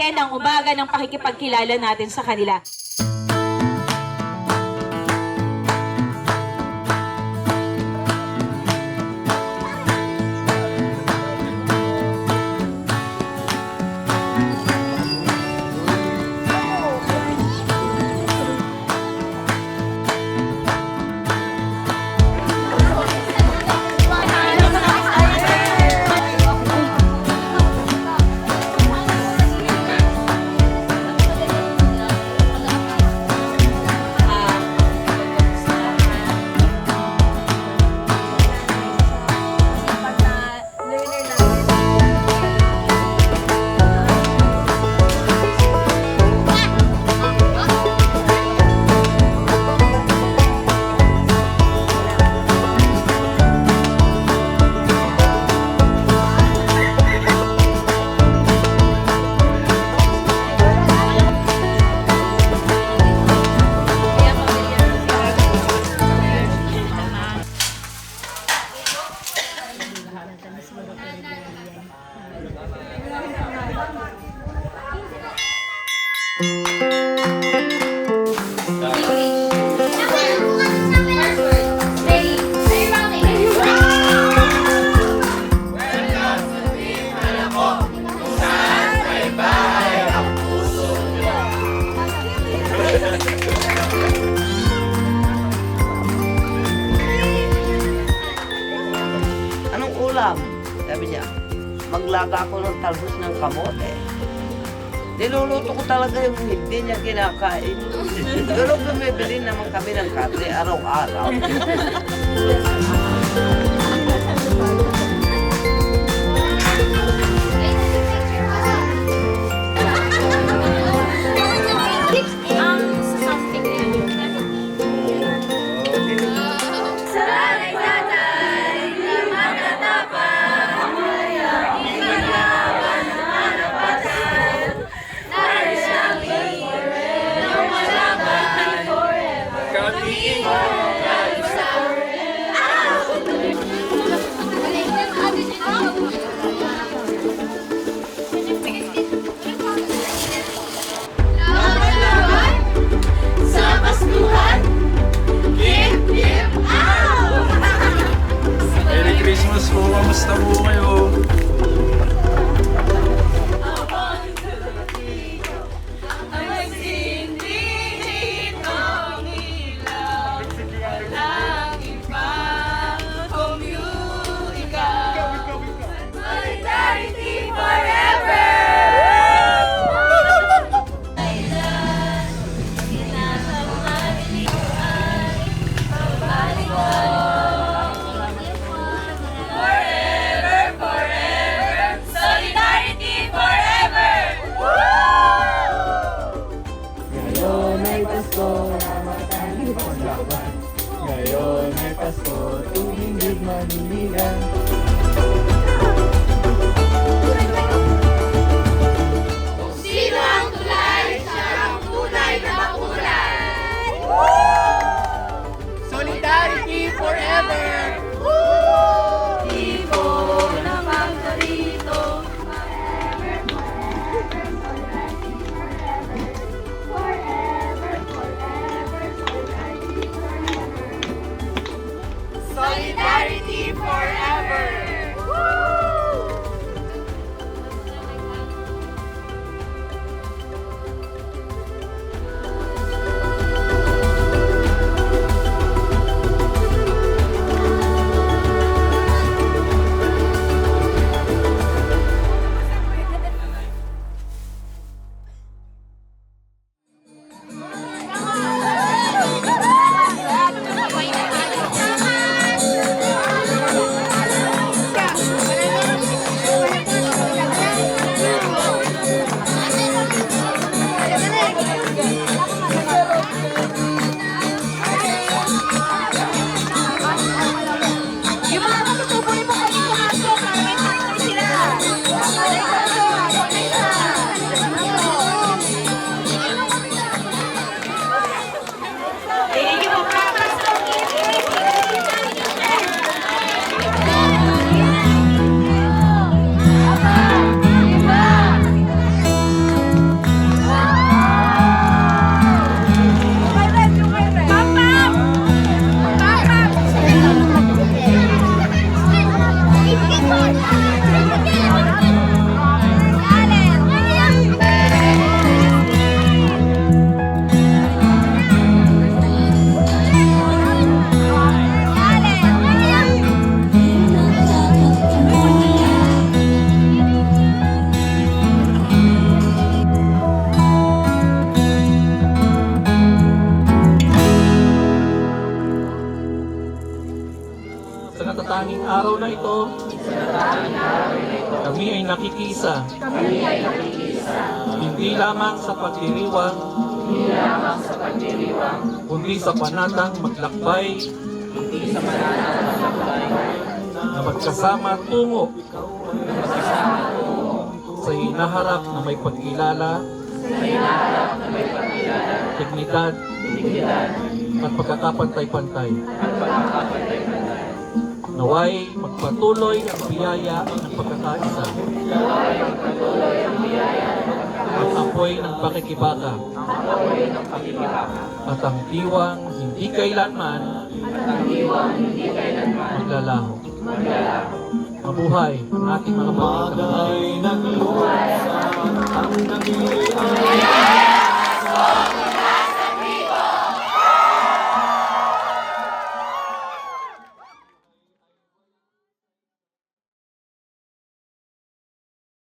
natin ang umaga ng pakikipagkilala natin sa kanila. Anong ulam? Sabi niya, maglaga ako ng talbos ng kamote. Niluluto ko talaga yung hindi niya kinakain. Pero bumibili naman kami ng karne araw-araw. Merry Christmas po! Kamusta po kayo? na ito, kami ay nakikisa, hindi lamang sa pagdiriwang, kundi sa panatang maglakbay, na magkasama tungo sa hinaharap na may pagkilala, dignidad, at pagkakapantay-pantay. Naway magpatuloy ang biyaya ng pagkakaisa at apoy ng pakikibaka at ang diwang hindi kailanman maglalaho. Mabuhay ang ating mga pagkakabagay.